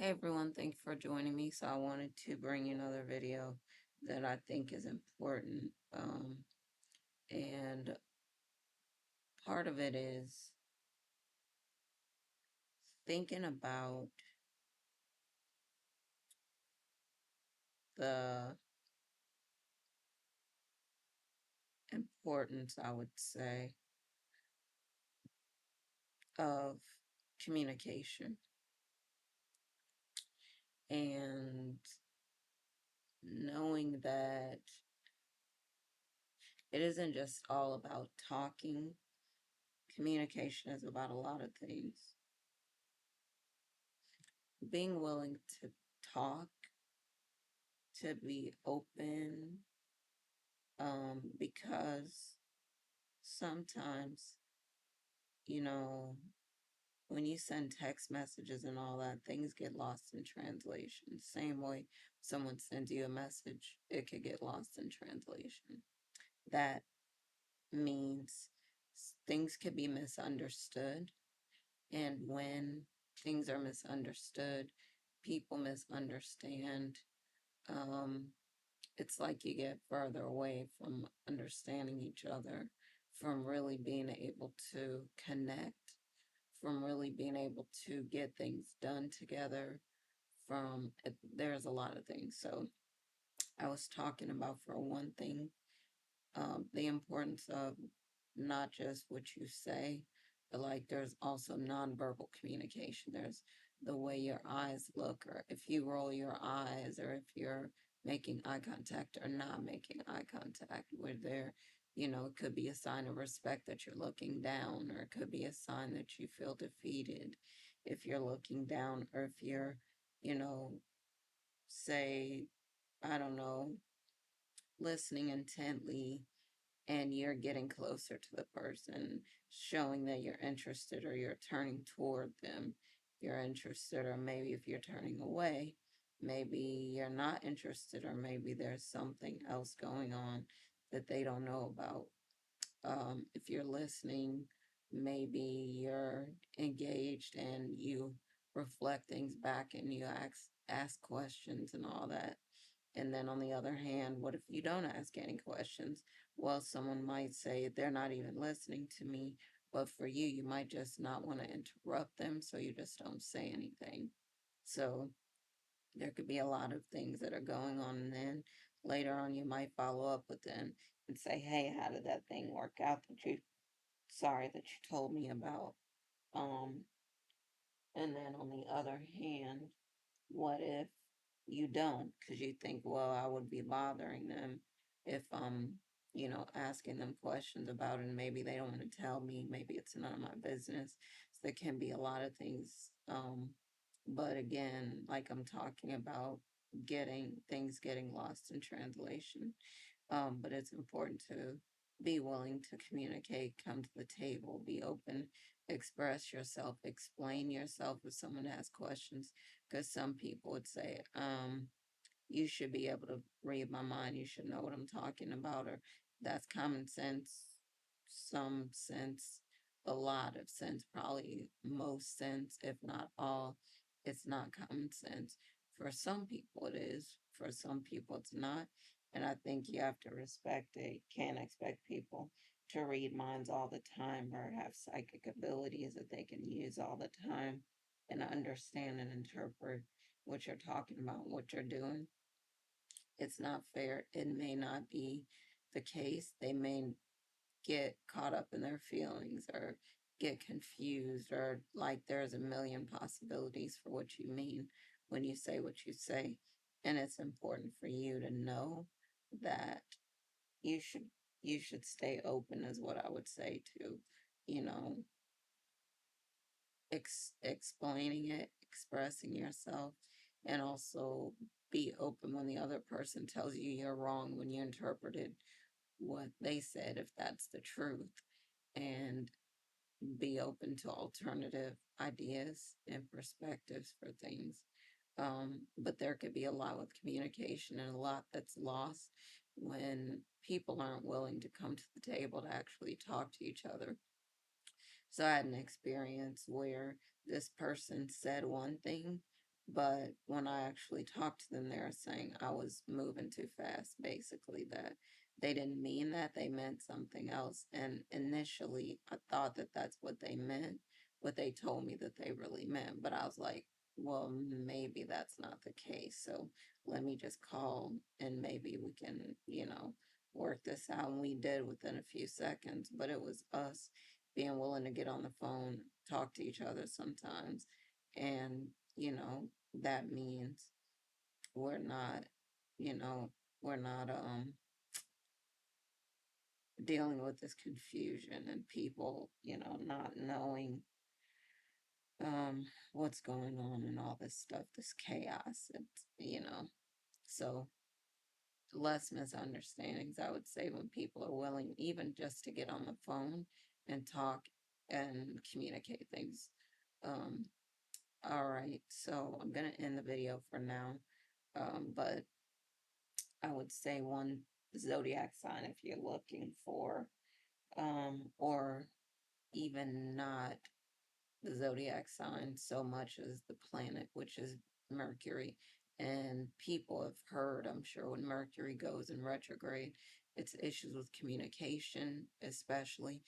Hey everyone, thank you for joining me. So I wanted to bring you another video that I think is important. And part of it is thinking about the importance, I would say, of communication and knowing that it isn't just all about talking. Communication is about a lot of things. Being willing to talk, to be open, because sometimes, you know, when you send text messages and all that, things get lost in translation. Same way someone sends you a message, it could get lost in translation. That means things could be misunderstood. And when things are misunderstood, people misunderstand. Um, it's like you get further away from understanding each other, from really being able to connect, from really being able to get things done together. There's a lot of things. So I was talking about, for one thing, the importance of not just what you say, but like there's also nonverbal communication. There's the way your eyes look, or if you roll your eyes, or if you're making eye contact or not making eye contact, where it could be a sign of respect that you're looking down, or it could be a sign that you feel defeated if you're looking down, or if you're, you know, say, I don't know, listening intently and you're getting closer to the person, showing that you're interested, or you're turning toward them. You're interested, or maybe if you're turning away, maybe you're not interested, or maybe there's something else going on that they don't know about. If you're listening, maybe you're engaged and you reflect things back and you ask questions and all that. And then on the other hand, what if you don't ask any questions? Well, someone might say they're not even listening to me, but for you, you might just not want to interrupt them, so you just don't say anything. So there could be a lot of things that are going on, and then later on, you might follow up with them and say, "Hey, how did that thing work out sorry that you told me about?" Um, and then on the other hand, what if you don't? Because you think, well, I would be bothering them if asking them questions about it, and maybe they don't want to tell me. Maybe it's none of my business. So there can be a lot of things. But again, like I'm talking about, getting lost in translation. But it's important to be willing to communicate, come to the table, be open, express yourself, explain yourself if someone has questions. Because some people would say, you should be able to read my mind, you should know what I'm talking about, or that's common sense, some sense, a lot of sense, probably most sense, if not all. It's not common sense. For some people it is, for some people it's not. And I think you have to respect it. You can't expect people to read minds all the time or have psychic abilities that they can use all the time and understand and interpret what you're talking about, what you're doing. It's not fair. It may not be the case. They may get caught up in their feelings or get confused, or like there's a million possibilities for what you mean when you say what you say. And it's important for you to know that you should you should stay open, is what I would say, to, you know, explaining it, expressing yourself, and also be open when the other person tells you you're wrong when you interpreted what they said, if that's the truth, and be open to alternative ideas and perspectives for things. But there could be a lot with communication and a lot that's lost when people aren't willing to come to the table to actually talk to each other. So I had an experience where this person said one thing, But when I actually talked to them, they were saying I was moving too fast, basically, that they didn't mean that, they meant something else. And initially, I thought that that's what they meant, what they told me that they really meant. But I was like, well, maybe that's not the case. So let me just call and maybe we can, work this out. And we did within a few seconds, but it was us being willing to get on the phone, talk to each other sometimes, and that means we're not, you know, we're not dealing with this confusion and people, not knowing what's going on and all this stuff, this chaos. So less misunderstandings, I would say, when people are willing even just to get on the phone and talk and communicate things. Um, all right, so I'm gonna end the video for now. But I would say one zodiac sign if you're looking for, or even not the zodiac sign so much as the planet, which is Mercury. And people have heard, I'm sure, when Mercury goes in retrograde, it's issues with communication, especially.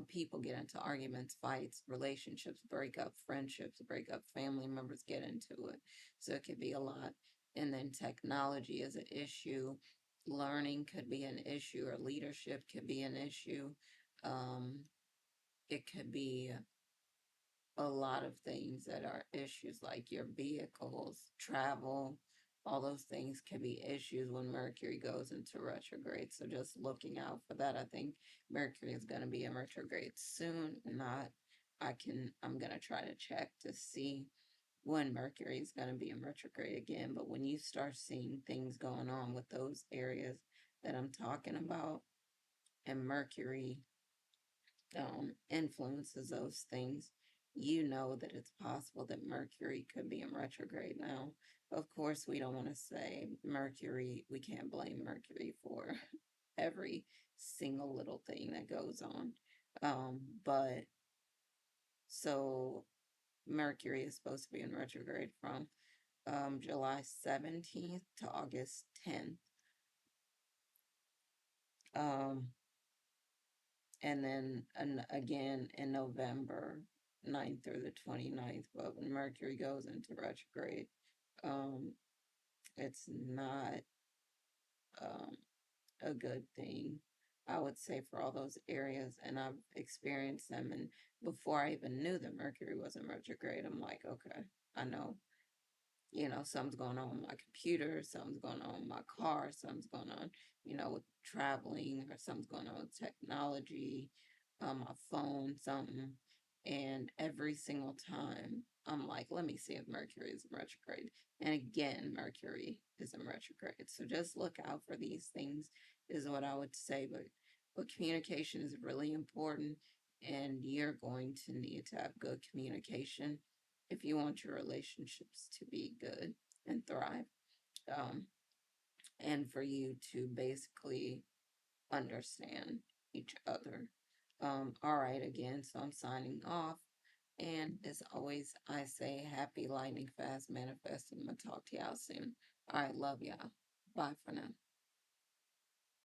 People get into arguments, fights, relationships break up, friendships break up, family members get into it. So it could be a lot. And then technology is an issue. Learning could be an issue, or leadership could be an issue. Um, it could be a lot of things that are issues, like your vehicles, travel, all those things can be issues when Mercury goes into retrograde. So just looking out for that. I think Mercury is going to be in retrograde soon. Not, I'm going to try to check to see when Mercury is going to be in retrograde again. But when you start seeing things going on with those areas that I'm talking about, and Mercury influences those things, you know that it's possible that Mercury could be in retrograde now. Of course, we don't want to say Mercury, we can't blame Mercury for every single little thing that goes on. But so Mercury is supposed to be in retrograde from July 17th to August 10th. Um, and then again in November 9th through the 29th. But when Mercury goes into retrograde, um, it's not um, a good thing, I would say, for all those areas. And I've experienced them. And before I even knew that Mercury was in retrograde, I'm like, okay, I know, something's going on with my computer, something's going on with my car, something's going on, with traveling, or something's going on with technology, my phone, something. And every single time, I'm like, let me see if Mercury is in retrograde. And again, Mercury is in retrograde. So just look out for these things, is what I would say. But communication is really important, and you're going to need to have good communication if you want your relationships to be good and thrive, um, and for you to basically understand each other. All right, again, so I'm signing off. And as always, I say happy lightning fast manifesting. I'm going to talk to y'all soon. All right, love y'all. Bye for now.